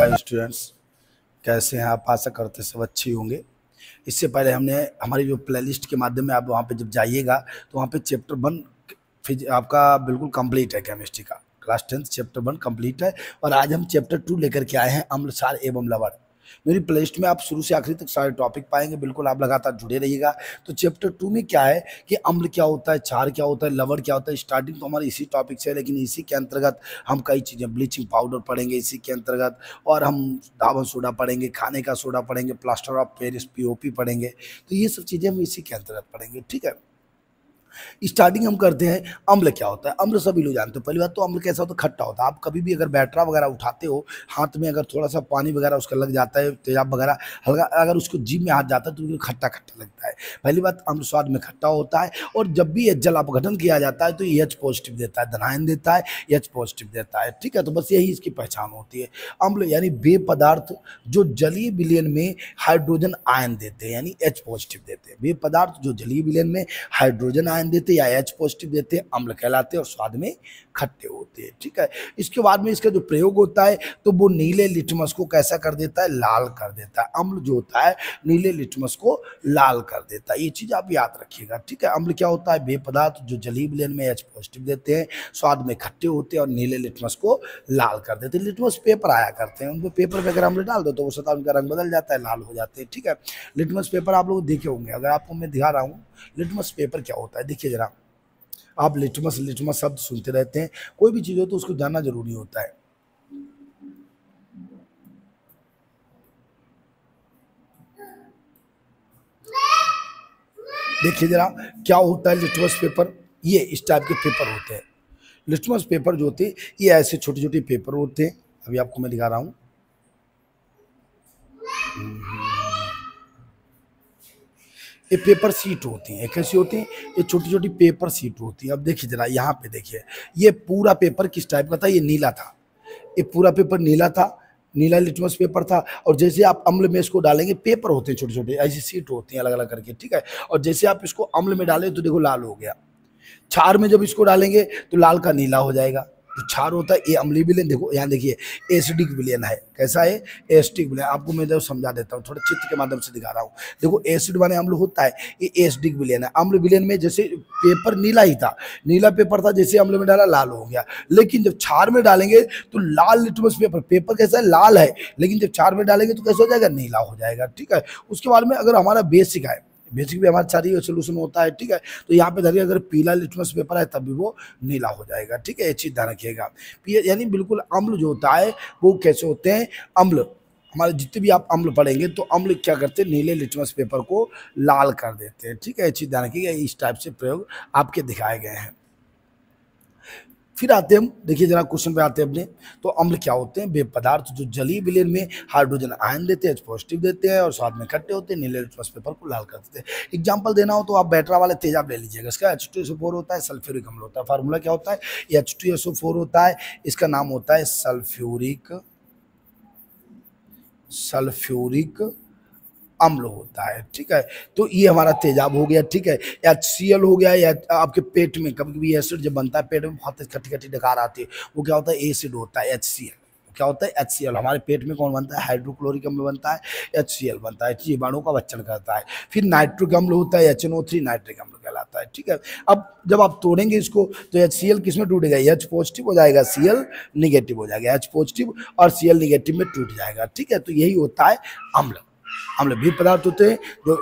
Hi students, कैसे हैं आप? आशा करते सब अच्छे होंगे। इससे पहले हमने हमारी जो प्लेलिस्ट के माध्यम में आप वहाँ पे जब जाइएगा तो वहाँ पे चैप्टर 1 फिज आपका बिल्कुल कंप्लीट है। केमिस्ट्री का क्लास 10 चैप्टर 1 कंप्लीट है और आज हम चैप्टर 2 लेकर के आए हैं, अम्ल क्षार एवं लवण। मेरी प्लेलिस्ट में आप शुरू से आखिरी तक सारे टॉपिक पाएंगे, बिल्कुल आप लगातार जुड़े रहिएगा। तो चैप्टर 2 में क्या है कि अम्ल क्या होता है, क्षार क्या होता है, लवण क्या होता है। स्टार्टिंग तो हमारी इसी टॉपिक से है, लेकिन इसी के अंतर्गत हम कई चीज़ें, ब्लीचिंग पाउडर पढ़ेंगे इसी के अंतर्गत, और हम दावन सोडा पढ़ेंगे, खाने का सोडा पढ़ेंगे, प्लास्टर ऑफ पेरिस पीओपी पढ़ेंगे। तो ये सब चीज़ें हम इसी के अंतर्गत पढ़ेंगे, ठीक है। स्टार्टिंग हम करते हैं, अम्ल क्या होता है। अम्ल सभी लोग जानते हो। पहली बात तो अम्ल कैसा होता है, खट्टा होता है। आप कभी भी अगर बैटरा वगैरह उठाते हो, हाथ में अगर थोड़ा सा पानी वगैरह उसका लग जाता है, तेजाब वगैरह हल्का अगर उसको जीभ में हाथ जाता है तो खट्टा खट्टा लगता है। पहली बात, अम्ल स्वाद में खट्टा होता है और जब भी जल अपघटन किया जाता है तो एच पॉजिटिव देता है, धनायन देता है, एच पॉजिटिव देता है, ठीक है। तो बस यही इसकी पहचान होती है। अम्ल यानी वे पदार्थ जो जलीय विलयन में हाइड्रोजन आयन देते हैं, यानी एच पॉजिटिव देते हैं। वे पदार्थ जो जलीय विलयन में हाइड्रोजन आयन देते या एच पॉजिटिव देते हैं, अम्ल कहलाते हैं और स्वाद में खट्टे होते हैं, ठीक है। इसके बाद में इसका जो प्रयोग होता है तो वो नीले लिटमस को कैसा कर देता है, लाल कर देता है। अम्ल जो होता है नीले लिटमस को लाल कर देता है। ये चीज आप याद रखिएगा, ठीक है। अम्ल क्या होता है, वे पदार्थ जो जलीय विलयन में एच पॉजिटिव देते हैं, स्वाद में खट्टे होते हैं और नीले लिटमस को लाल कर देते हैं। लिटमस पेपर आया करते हैं, उनको पेपर में अगर अम्ल डाल दो तो वो सतह उनका रंग बदल जाता है, लाल हो जाते हैं, ठीक है। लिटमस पेपर आप लोग देखे होंगे। अगर आपको मैं दिखा रहा हूँ लिटमस पेपर क्या होता है, देखिए जरा। आप लिटमस लिटमस शब्द सुनते रहते हैं, कोई भी चीज हो तो उसको जानना जरूरी होता है। देखिए जरा क्या होता है लिटमस पेपर। ये इस टाइप के पेपर होते हैं। लिटमस पेपर जो होते हैं ये ऐसे छोटे छोटे पेपर होते हैं। अभी आपको मैं दिखा रहा हूँ। ये पेपर सीट होती हैं। कैसी होती हैं? ये छोटी छोटी पेपर सीट होती है। अब देखिए जरा, यहाँ पे देखिए, ये पूरा पेपर किस टाइप का था, ये नीला था। ये पूरा पेपर नीला था, नीला लिटमस पेपर था। और जैसे आप अम्ल में इसको डालेंगे, पेपर होते हैं छोटे छोटे, ऐसी सीट होती हैं अलग अलग करके, ठीक है। और जैसे आप इसको अम्ल में डालें तो देखो लाल हो गया। क्षार में जब इसको डालेंगे तो लाल का नीला हो जाएगा। जो क्षार होता है ये अम्लीय विलयन, देखो यहाँ देखिए एसिडिक विलयन है। कैसा है? एसिडिक विलयन। आपको मैं जब समझा देता हूँ, थोड़ा चित्र के माध्यम से दिखा रहा हूँ। देखो एसिड माने अम्ल होता है, ये एसिडिक विलयन है। अम्ल विलयन में जैसे पेपर नीला ही था, नीला पेपर था, जैसे अम्ल में डाला लाल हो गया। लेकिन जब क्षार में डालेंगे तो लाल लिटमस पेपर, पेपर कैसा है, लाल है, लेकिन जब क्षार में डालेंगे तो कैसा हो जाएगा, नीला हो जाएगा, ठीक है। उसके बाद में अगर हमारा बेसिक है, बेसिक भी हमारा सारी सोल्यूशन होता है, ठीक है। तो यहाँ पे धरिए अगर पीला लिटमस पेपर है तब भी वो नीला हो जाएगा, ठीक है। ये चीज ध्यान रखिएगा। यानी बिल्कुल अम्ल जो होता है वो कैसे होते हैं, अम्ल हमारे जितने भी आप अम्ल पढ़ेंगे तो अम्ल क्या करते हैं, नीले लिटमस पेपर को लाल कर देते हैं, ठीक है। ये चीज ध्यान रखिएगा। इस टाइप से प्रयोग आपके दिखाए गए हैं। फिर आते हैं हम, देखिए जरा क्वेश्चन पे आते हैं अपने। तो अम्ल क्या होते हैं, वे पदार्थ जो जलीय विलयन में हाइड्रोजन आयन देते हैं, पॉजिटिव देते हैं और स्वाद में खट्टे होते हैं, नीले लिटमस पेपर को लाल कर देते हैं। एग्जांपल देना हो तो आप बैटरा वाले तेजाब ले लीजिएगा। इसका H2SO4 होता है, सल्फ्यूरिक अम्ल होता है। फार्मूला क्या होता है, H2SO4 होता है, इसका नाम होता है सल्फ्यूरिक अम्ल होता है, ठीक है। तो ये हमारा तेजाब हो गया, ठीक है। HCl हो गया, या आपके पेट में कभी कभी एसिड जब बनता है, पेट में बहुत खट्टी खट्टी डकार आती है, वो क्या होता है, एसिड होता है, HCl। क्या होता है, HCl। हमारे पेट में कौन बनता है, हाइड्रोक्लोरिक अम्ल बनता है, HCl बनता है, जीवाणु का भक्षण करता है। फिर नाइट्रिक अम्ल होता है, HNO3 नाइट्रिक अम्ल कहलाता है, ठीक है। अब जब आप तोड़ेंगे इसको तो HCl किस में टूटेगा, H पॉजिटिव हो जाएगा, Cl निगेटिव हो जाएगा। H पॉजिटिव और Cl निगेटिव में टूट जाएगा, ठीक है। तो यही होता है अम्ल। अम्ल भी पदार्थ होते हैं जो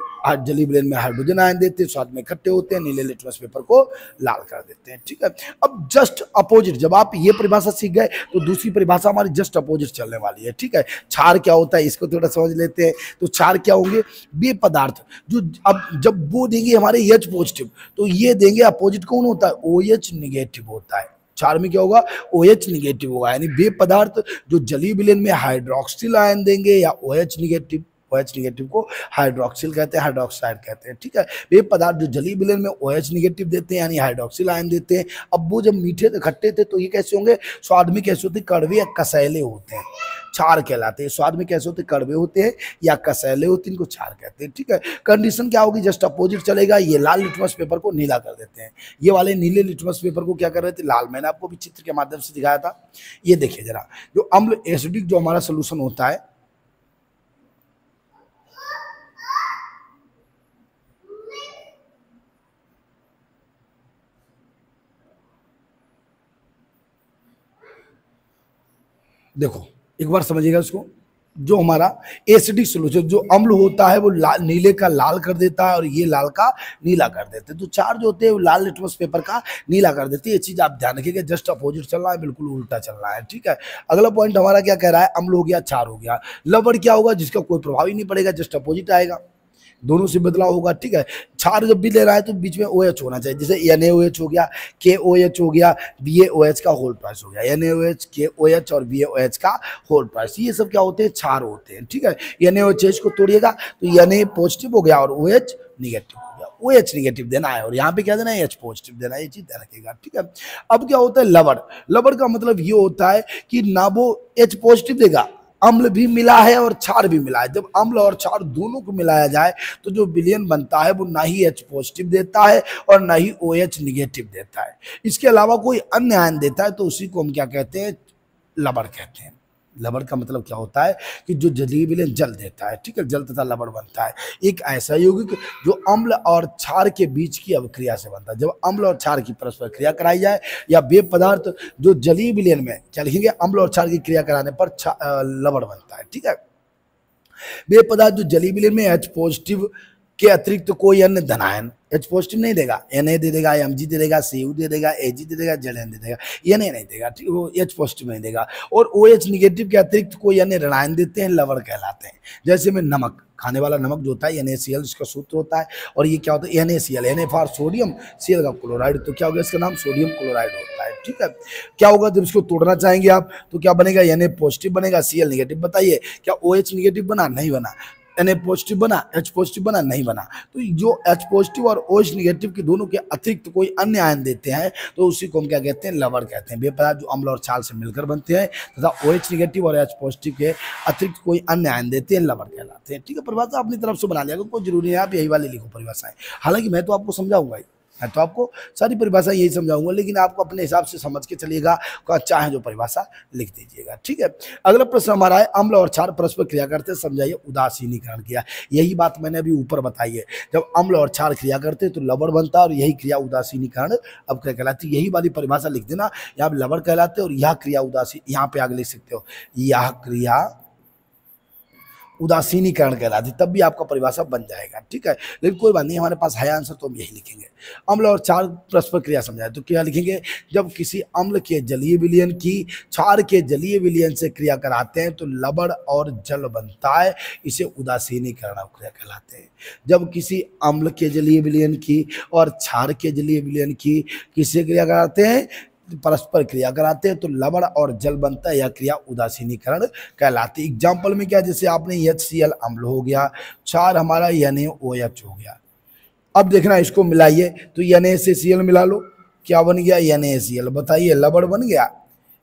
जलीय विलयन में हाइड्रोजन आयन देते हैं, स्वाद में खट्टे होते हैं, नीले लिटमस पेपर को लाल कर देते हैं, ठीक है। अब जस्ट अपोजिट, जब आप ये परिभाषा सीख गए तो दूसरी परिभाषा हमारी जस्ट अपोजिट चलने वाली है, ठीक है। क्षार क्या होता है इसको थोड़ा समझ लेते हैं। तो क्षार क्या होंगे, वे पदार्थ जो अब जब वो देंगे हमारे H पॉजिटिव तो ये देंगे अपोजिट कौन होता है, OH निगेटिव होता है। क्षार में क्या होगा, OH निगेटिव होगा। यानी वे पदार्थ जो जलीय विलयन में हाइड्रोक्सिल आयन देंगे या OH निगेटिव, OH निगेटिव को हाइड्रोक्सिल कहते हैं, हाइड्रोक्साइड कहते हैं, ठीक है। वे पदार्थ जो जलीय विलयन में OH निगेटिव देते हैं यानी हाइड्रोक्सिल आयन देते हैं। अब वो जब मीठे थे, खट्टे थे, तो ये कैसे होंगे, स्वाद में कैसे होते हैं, कड़वे या कसैले होते हैं। क्षार कहलाते हैं। स्वाद में कैसे होते हैं, कड़वे होते हैं या कसैले होते हैं, इनको क्षार कहते हैं। ठीक है, कंडीशन क्या होगी, जस्ट अपोजिट चलेगा। ये लाल लिटमस पेपर को नीला कर देते हैं, ये वाले नीले लिटमस पेपर को क्या कर रहे थे, लाल। मैंने आपको भी चित्र के माध्यम से दिखाया था। ये देखिए जरा, जो अम्ल एसिडिक जो हमारा सोल्यूशन होता है, देखो एक बार समझिएगा इसको, जो हमारा एसिडिक सोल्यूशन जो अम्ल होता है वो नीले का लाल कर देता है और ये लाल का नीला कर देते हैं। तो चार जो होते हैं वो लाल लिटमस पेपर का नीला कर देते हैं। ये चीज आप ध्यान रखिएगा, जस्ट अपोजिट चलना है, बिल्कुल उल्टा चलना है। ठीक है, अगला पॉइंट हमारा क्या कह रहा है, अम्ल हो गया, क्षार हो गया। लवण क्या होगा, जिसका कोई प्रभाव ही नहीं पड़ेगा, जस्ट अपोजिट आएगा, दोनों से बदलाव होगा। ठीक है, क्षार जब भी ले रहा है तो बीच में OH होना चाहिए, जैसे NaOH हो गया, KOH हो गया, BaOH का होल ट्वाइस हो गया। NaOH, KOH और BaOH का होल ट्वाइस, ये सब क्या होते हैं, क्षार होते हैं। ठीक है, NaOH को तोड़िएगा तो Na पॉजिटिव हो गया और OH निगेटिव हो गया। OH निगेटिव देना है और यहाँ पे क्या देना है, H पॉजिटिव देना है, ये चीज ध्यान रखिएगा। ठीक है, अब क्या होता है लवण। लवण का मतलब ये होता है कि ना वो H पॉजिटिव देगा, अम्ल भी मिला है और क्षार भी मिला है। जब अम्ल और क्षार दोनों को मिलाया जाए तो जो विलयन बनता है वो ना ही H पॉजिटिव देता है और ना ही OH निगेटिव देता है। इसके अलावा कोई अन्य आयन देता है तो उसी को हम क्या कहते हैं, लवण कहते हैं। लवण का मतलब क्या होता है कि जो जलीय विलयन जल देता है। ठीक है, जल तथा लवण बनता है। एक ऐसा यौगिक जो अम्ल और क्षार के बीच की अभिक्रिया से बनता है। जब अम्ल और क्षार की परस्पर क्रिया कराई जाए या वे पदार्थ जो जलीय विलयन में क्या लिखेंगे, अम्ल और क्षार की क्रिया कराने पर लवण बनता है। ठीक है, वे पदार्थ जो जलीय विलयन में H पॉजिटिव के अतिरिक्त तो कोई अन्य धनायन, H पॉजिटिव नहीं देगा, Na दे देगा, Mg दे देगा, Cu दे देगा, Ag दे देगा, Zn दे देगा, Na नहीं देगा। ठीक, वो H पॉजिटिव नहीं देगा। और OH निगेटिव के अतिरिक्त कोई अन्य ऋणायन देते हैं, लवण कहलाते हैं। जैसे में नमक, खाने वाला नमक जो होता है NaCl, इसका सूत्र होता है। और ये क्या होता है, NaCl, Na for sodium, Cl का क्लोराइड, तो क्या होगा, इसका नाम सोडियम क्लोराइड होता है। ठीक है, क्या होगा जब इसको तोड़ना चाहेंगे आप तो क्या बनेगा, Na पॉजिटिव बनेगा, Cl निगेटिव। बताइए क्या OH निगेटिव बना, नहीं बना। Na पॉजिटिव बना, H पॉजिटिव बना, नहीं बना। तो जो H पॉजिटिव और OH निगेटिव के दोनों के अतिरिक्त कोई अन्य आयन देते हैं तो उसी को हम क्या कहते हैं, लवण कहते हैं। वे पदार्थ जो अम्ल और क्षार से मिलकर बनते हैं तथा OH निगेटिव और H पॉजिटिव के अतिरिक्त कोई अन्य आयन देते हैं, लवण कहलाते हैं। ठीक है, परिभाषा अपनी तरफ से बना लिया, कोई जरूरी है आप यही वाली लिखो परिभाषाएं। हालांकि मैं तो आपको समझाऊंगा ही, मैं तो आपको सारी परिभाषा यही समझाऊंगा, लेकिन आपको अपने हिसाब से समझ के चलिएगा, चाहे जो परिभाषा लिख दीजिएगा। ठीक है, अगला प्रश्न हमारा है, अम्ल और क्षार परस्पर क्रिया करते हैं, समझाइए उदासीनीकरण किया। यही बात मैंने अभी ऊपर बताई है, जब अम्ल और क्षार क्रिया करते हैं तो लवण बनता है और यही क्रिया उदासीनीकरण अब क्या कहलाती है। यही वाली परिभाषा लिख देना, यहाँ लवण कहलाते हैं और यह क्रिया उदासी, यहाँ पे आगे लिख सकते हो, यह क्रिया उदासीनीकरण कहलाती, तब भी आपका परिभाषा बन जाएगा। ठीक है, लेकिन कोई बात नहीं, हमारे पास है आंसर तो हम यही लिखेंगे। अम्ल और क्षार परस्पर क्रिया समझाए तो क्या लिखेंगे, जब किसी अम्ल के जलीय विलयन की क्षार के जलीय विलयन से क्रिया कराते हैं तो लवण और जल बनता है, इसे उदासीनीकरण क्रिया कहलाते हैं। जब किसी अम्ल के जलीय विलयन की और क्षार के जलीय विलयन की किससे क्रिया कराते हैं, परस्पर क्रिया कराते हैं तो लवण और जल बनता है, यह क्रिया उदासीनीकरण कहलाती है। एग्जाम्पल में क्या, जैसे आपने HCl अम्ल हो गया, क्षार हमारा NaOH हो गया। अब देखना इसको मिलाइए तो Na से Cl मिला लो, क्या बन गया, NaCl। बताइए लवण बन गया,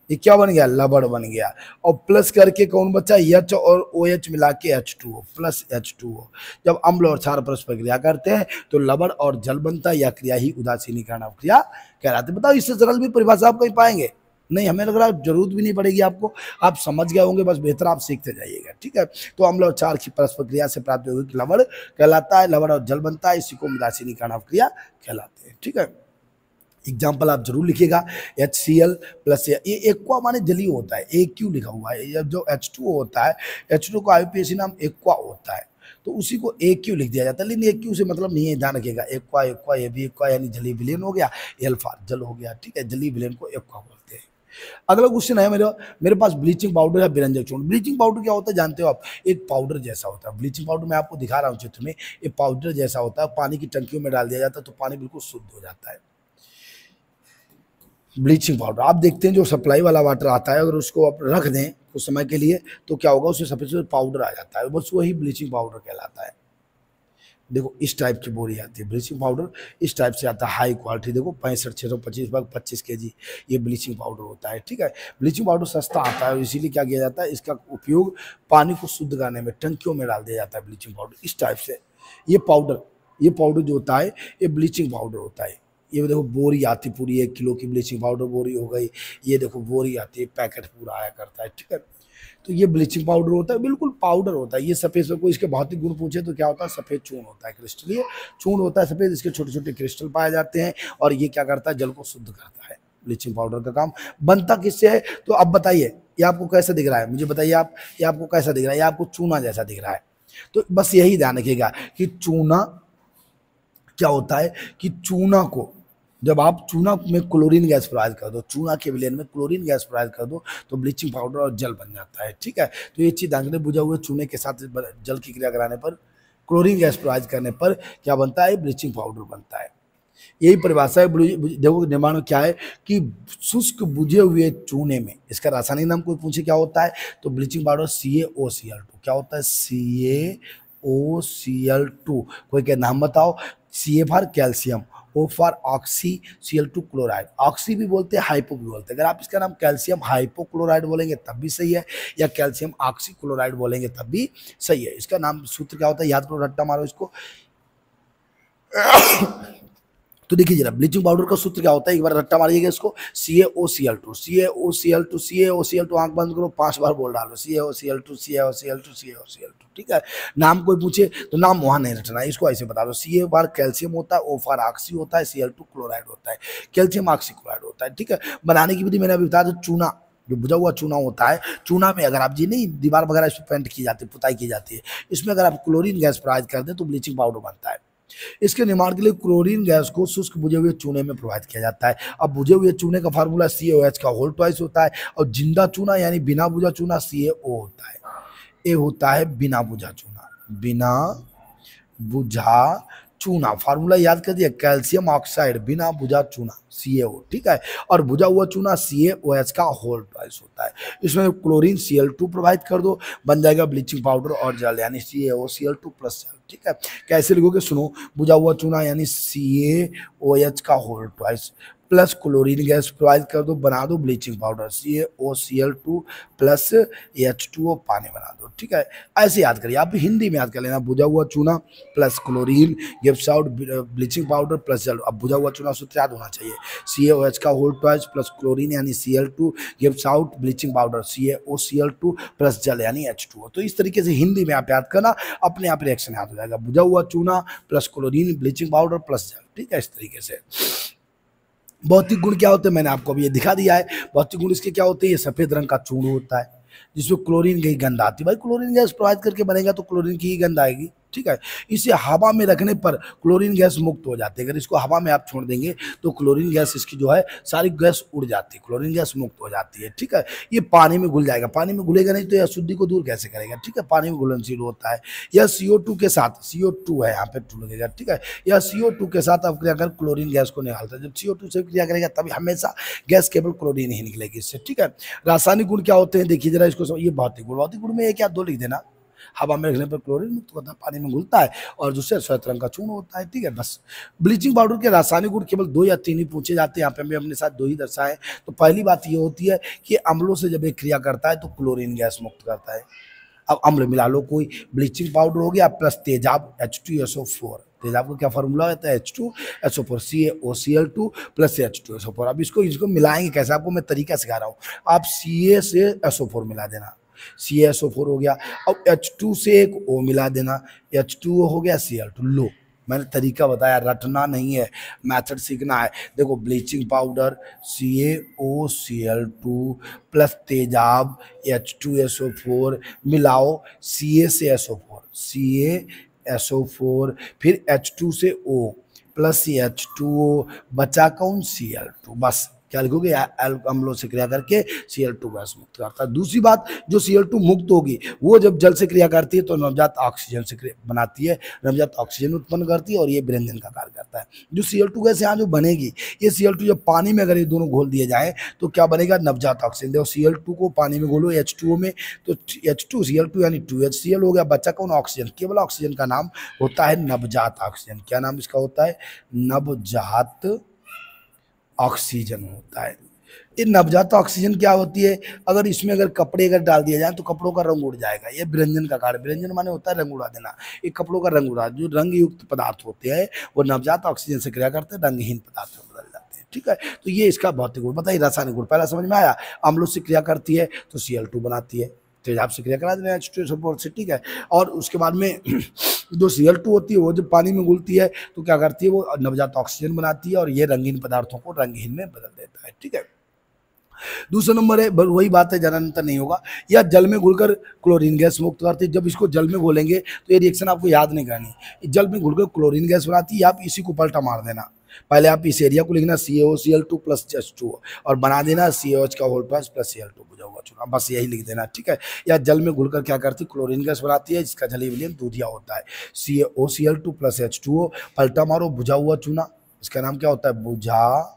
ये क्या बन गया, लवण बन गया। और प्लस करके कौन बचा, H और OH मिला के H2O प्लस H2O। जब अम्ल और क्षार परस्पर क्रिया करते हैं तो लवण और जल बनता है, यह क्रिया ही उदासीनीकरण क्रिया कहलाती है। बताओ इससे सरल भी परिभाषा आप कहीं पाएंगे नहीं, हमें लग रहा है जरूरत भी नहीं पड़ेगी आपको, आप समझ गए होंगे, बस बेहतर आप सीखते जाइएगा। ठीक है, तो अम्ल और क्षार की परस्पर क्रिया से प्राप्त यौगिक लवण कहलाता है, लवण और जल बनता है, इसी को उदासीनीकरण क्रिया कहलाते हैं। ठीक है, एग्जाम्पल आप जरूर लिखिएगा, HCl प्लस ये एक्वा माने जलीय होता है, AQ लिखा हुआ है। जो H2O होता है, H2O का IUPAC नाम एक्वा होता है, तो उसी को AQ लिख दिया जाता है। लेकिन AQ से मतलब नहीं है, ध्यान रखिएगा, एक्वा एक्वा ये भी एक्वा यानी जलीय विलयन हो गया, एल्फा जल हो गया। ठीक है, जलीय विलयन को एक्वा बोलते हैं। अगला क्वेश्चन है मेरे पास ब्लीचिंग पाउडर है, विरंजक चूर्ण। ब्लीचिंग पाउडर क्या होता है जानते हो आप, एक पाउडर जैसा होता है। ब्लीचिंग पाउडर मैं आपको दिखा रहा हूँ चित्र में, एक पाउडर जैसा होता है, पानी की टंकियों में डाल दिया जाता है तो पानी बिल्कुल शुद्ध हो जाता है। ब्लीचिंग पाउडर आप देखते हैं जो सप्लाई वाला वाटर आता है, अगर उसको आप रख दें कुछ समय के लिए तो क्या होगा, उसमें सफेद सफेद पाउडर आ जाता है, बस वही ब्लीचिंग पाउडर कहलाता है। देखो इस टाइप की बोरी आती है ब्लीचिंग पाउडर, इस टाइप से आता है हाई क्वालिटी। देखो 65 625 ये ब्लीचिंग पाउडर होता है, ठीक है। ब्लीचिंग पाउडर सस्ता आता है और इसीलिए क्या किया जाता है, इसका उपयोग पानी को शुद्ध करने में टंकियों में डाल दिया जाता है ब्लीचिंग पाउडर। इस टाइप से ये पाउडर जो होता है ये ब्लीचिंग पाउडर होता है। ये देखो बोरी आती पूरी 1 किलो की ब्लीचिंग पाउडर बोरी हो गई, ये देखो बोरी आती है, पैकेट पूरा आया करता है, ठीक है। तो ये ब्लीचिंग पाउडर होता है, बिल्कुल पाउडर होता है। ये सफ़ेद से कोई इसके भौतिक गुण पूछे तो क्या होता है, सफ़ेद चूर्ण होता है, क्रिस्टलीय चूर्ण होता है सफ़ेद, इसके छोटे छोटे क्रिस्टल पाए जाते हैं और ये क्या करता है, जल को शुद्ध करता है। ब्लीचिंग पाउडर का काम बनता किससे है, तो अब बताइए ये आपको कैसा दिख रहा है, मुझे बताइए आप, ये आपको कैसा दिख रहा है, ये आपको चूना जैसा दिख रहा है। तो बस यही ध्यान रखिएगा कि चूना क्या होता है, कि चूना को जब आप चूना में क्लोरीन गैस प्रवाहित कर दो, चूना के विलयन में क्लोरीन गैस प्रवाहित कर दो तो ब्लीचिंग पाउडर और जल बन जाता है, ठीक है। तो ये चीज़ ध्यान, बुझा हुए चूने के साथ जल की क्रिया कराने पर, क्लोरीन गैस प्रवाहित करने पर क्या बनता है, ब्लीचिंग पाउडर बनता है। यही परिभाषा है। देखो निर्माण क्या है कि शुष्क बुझे हुए चूने में, इसका रासायनिक नाम कोई पूछे क्या होता है, तो ब्लीचिंग पाउडर CaOCl2 क्या होता है, CaOCl2। कोई क्या नाम बताओ, Ca for calcium, O for oxy, Cl2 chloride. Oxy भी बोलते हैं, हाइपो भी बोलते हैं। अगर आप इसका नाम कैल्शियम हाइपोक्लोराइड बोलेंगे तब भी सही है, या कैल्शियम ऑक्सी क्लोराइड बोलेंगे तब भी सही है। इसका नाम सूत्र क्या होता है, याद करो, रट्टा मारो इसको। तो देखिए जरा ब्लीचिंग पाउडर का सूत्र क्या होता है, एक बार रट्टा मारिएगा इसको, CaOCl2 CaOCl2 CaOCl2, आंख बंद करो, 5 बार बोल डालो, CaOCl2 CaOCl2 CaOCl2, ठीक है। नाम कोई पूछे तो नाम वहां नहीं रटना है, इसको ऐसे बता दो। Ca बार कैल्शियम होता है, O फॉर ऑक्सी होता है, Cl2 क्लोराइड होता है, कैल्शियम ऑक्सी क्लोराइड होता है, ठीक है। बनाने की विधि मैंने अभी बताया था। चूना जो बुझा हुआ चूना होता है, चूना में अगर आप जी नहीं दीवार वगैरह इस पेंट की जाती है, पुताई की जाती है, इसमें अगर आप क्लोरीन गैस प्रवाहित कर दें तो ब्लीचिंग पाउडर बनता है। इसके निर्माण के लिए क्लोरीन गैस को शुष्क बुझे हुए चूने में प्रवाहित किया जाता है। अब बुझे हुए चूने का फार्मूला CaOH का होल ट्वाइस होता है, और जिंदा चूना यानी बिना बुझा चूना CaO होता है। ए होता है बिना बुझा चूना, बिना बुझा चूना, फार्मूला याद कर दिया, कैल्शियम ऑक्साइड बिना बुझा चूना CaO, ठीक है। और बुझा हुआ चूना CaOH का होल ट्वाइस होता है। इसमें क्लोरीन Cl2 प्रवाहित कर दो, बन जाएगा ब्लीचिंग पाउडर और जल यानी CaOCl2 प्लस जल, ठीक है। कैसे लिखोगे सुनो, बुझा हुआ चूना यानी CaOH का whole twice plus chlorine gas प्रवाहित कर दो, बना दो bleaching powder, CaOCl2 plus H2O पानी बना दो, ठीक है। ऐसे याद करिए, आप हिंदी में याद कर लेना, बुझा हुआ चूना plus chlorine gives out bleaching powder plus जल। अब बुझा हुआ चूना सूत्र याद होना चाहिए, CaOH का होल ट्वाइस प्लस क्लोरीन यानी Cl2 gives out bleaching powder, CaOCl2 plus जल यानी H2O। तो इस तरीके से हिंदी में आप याद करना, अपने आप रिएक्शन याद हो जाएगा, बुझा हुआ चूना plus chlorine bleaching powder plus जल, ठीक है। इस तरीके से भौतिक गुण क्या होते हैं, मैंने आपको अभी ये दिखा दिया है। भौतिक गुण इसके क्या होते हैं, ये सफेद रंग का चूर्ण होता है जिसमें क्लोरीन की गंध आती है। भाई क्लोरीन गैस प्रवाहित करके बनेगा तो क्लोरीन की ही गंध आएगी, ठीक है। इसे हवा में रखने पर क्लोरीन गैस मुक्त हो जाती है। अगर इसको हवा में आप छोड़ देंगे तो क्लोरीन गैस इसकी जो है सारी गैस उड़ जाती है, क्लोरीन गैस मुक्त हो जाती है, ठीक है। ये पानी में घुल जाएगा, पानी में घुलेगा नहीं तो यह अशुद्धि को दूर कैसे करेगा, ठीक है। पानी में घुलनशील होता है। यह CO2 के साथ, CO2 है यहाँ पे 2 लगेगा, ठीक है। यह CO2 के साथ अब क्रिया कर क्लोरीन गैस को निकालता है। जब CO2 से क्रिया करेगा तभी हमेशा गैस केवल क्लोरीन ही निकलेगी इससे, ठीक है। रासायनिक गुण क्या होते हैं, देखिए जरा इसको, ये भौतिक गुण, भौतिक गुण में एक या दो लिख देना। हवा में रखने पर क्लोरीन मुक्त होता है, पानी में घुलता है, और दूसरे श्वेत रंग का चूर्ण होता है, ठीक है। बस ब्लीचिंग पाउडर के रासायनिक गुण केवल 2 या 3 ही पूछे जाते हैं, यहाँ पे हमने अपने साथ 2 ही दर्शाए। तो पहली बात ये होती है कि अम्लों से जब एक क्रिया करता है तो क्लोरीन गैस मुक्त करता है। अब अम्ल मिला लो कोई, ब्लीचिंग पाउडर हो गया प्लस तेजाब H2SO4, तेजाब का क्या फार्मूला होता है, H2SO4 CaOCl2 प्लस H2SO4। अब इसको मिलाएंगे कैसे, आपको मैं तरीका सिखा रहा हूँ। आप Ca से SO4 मिला देना, CaSO4 हो गया। अब H2 से एक O मिला देना, H2O हो गया Cl2। लो मैंने तरीका बताया, रटना नहीं है, मेथड सीखना है। देखो ब्लीचिंग पाउडर CaOCl2 प्लस तेजाब H2SO4 मिलाओ, Ca से SO4, CaSO4, फिर H2 से O प्लस H2O, बचा कौन, Cl2। बस क्या लिखोगे, अम्लों से क्रिया करके Cl2 गैस मुक्त करता है। दूसरी बात, जो Cl2 मुक्त होगी वो जब जल से क्रिया करती है तो नवजात ऑक्सीजन से बनाती है, नवजात ऑक्सीजन उत्पन्न करती है और ये विरंजन का कार्य करता है। जो Cl2 गैस यहाँ जो बनेगी, ये Cl2 जब पानी में अगर ये दोनों घोल दिए जाए तो क्या बनेगा, नवजात ऑक्सीजन। देखो Cl2 को पानी में घोलो H2O में, तो H2Cl2 यानी 2HCl हो गया, बच्चा कौन, ऑक्सीजन। केवल ऑक्सीजन का नाम होता है नवजात ऑक्सीजन। क्या नाम इसका होता है, नवजात ऑक्सीजन होता है। ये नवजात ऑक्सीजन क्या होती है, अगर इसमें अगर कपड़े अगर डाल दिए जाए तो कपड़ों का रंग उड़ जाएगा। ये विरंजन का कार्य, विरंजन माने होता है रंग उड़ा देना, ये कपड़ों का रंग उड़ा, जो रंग युक्त पदार्थ होते हैं वो नवजात ऑक्सीजन से क्रिया करते हैं, रंगहीन पदार्थ में बदल जाते हैं। ठीक है, तो ये इसका भौतिक गुण। बताइए रासायनिक गुण पहला समझ में आया। अम्लों से क्रिया करती है तो Cl2 बनाती है, तेजाब से क्रिया करा देना H2 सपोर्ट से। ठीक है, और उसके बाद में जो Cl2 होती है वो जब पानी में घुलती है तो क्या करती है, वो नवजात ऑक्सीजन बनाती है और ये रंगीन पदार्थों को रंगहीन में बदल देता है। ठीक है, दूसरा नंबर है, वही बात है, ज्यादा अंतर नहीं होगा, या जल में घुलकर क्लोरीन गैस मुक्त करती है। जब इसको जल में घोलेंगे तो ये रिएक्शन आपको याद नहीं करनी, जल में घुलकर क्लोरीन गैस बनाती है, आप इसी को पलटा मार देना। पहले आप इस एरिया को लिखना CaOCl2 प्लस H2O और बना देना CaOH का होल प्लस Cl2 बुझा हुआ चूना, बस यही लिख देना। ठीक है, या जल में घुलकर क्या करती है, क्लोरीन गैस बनाती है, जिसका जलीय विलयन दूधिया होता है। CaOCl2 प्लस H2O, पलटा मारो, बुझा हुआ चूना, इसका नाम क्या होता है, बुझा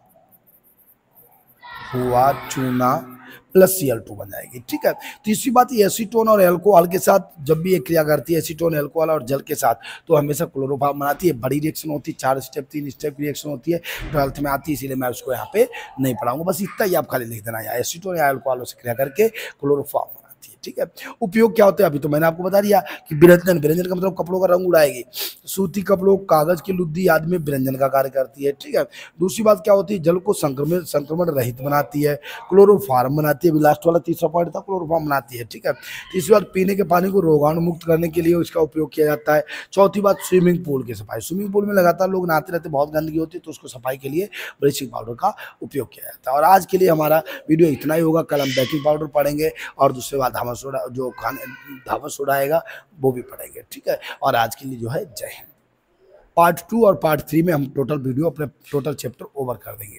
हुआ चूना प्लस Cl2 बन जाएगी। ठीक है, तीसरी बात, एसीटोन और अल्कोहल के साथ जब भी ये क्रिया करती है, एसीटोन अल्कोहल और जल के साथ, तो हमेशा क्लोरोफॉर्म बनाती है। बड़ी रिएक्शन होती है, 4 स्टेप 3 स्टेप की रिएक्शन होती है, 12th में आती है, इसीलिए मैं उसको यहाँ पे नहीं पढ़ाऊंगा, बस इतना ही आप खाली लिख देना, या एसीटोन या अल्कोहल से क्रिया करके क्लोरोफॉर्म। ठीक है, उपयोग क्या होता है, अभी तो मैंने आपको बता दिया कि विरंजन, विरंजन का मतलब कपड़ों का रंग उड़ाएगी। सूती कपड़ों, कागज की लुद्दी आदि में विरंजन का कार्य करती है। ठीक है, दूसरी बात क्या होती है, जल को संक्रमण रहित बनाती है, क्लोरोफॉर्म बनाती है। लास्ट वाला तीसरा पॉइंट था, क्लोरोफॉर्म बनाती है। ठीक है, तीसरी बात, पीने के पानी को रोगाणु मुक्त करने के लिए इसका उपयोग किया जाता है। चौथी बात, स्विमिंग पूल की सफाई, स्विमिंग पूल में लगातार लोग नहाते रहते, बहुत गंदगी होती है, तो उसको सफाई के लिए ब्लीचिंग पाउडर का उपयोग किया जाता है। और आज के लिए हमारा वीडियो इतना ही होगा, कल हम बेकिंग पाउडर पढ़ेंगे और दूसरे बात धावा सोडा, जो धावा सोडा आएगा वो भी पढ़ेंगे। ठीक है, और आज के लिए जो है जय हिंद। पार्ट 2 और पार्ट 3 में हम टोटल वीडियो अपने टोटल चैप्टर ओवर कर देंगे।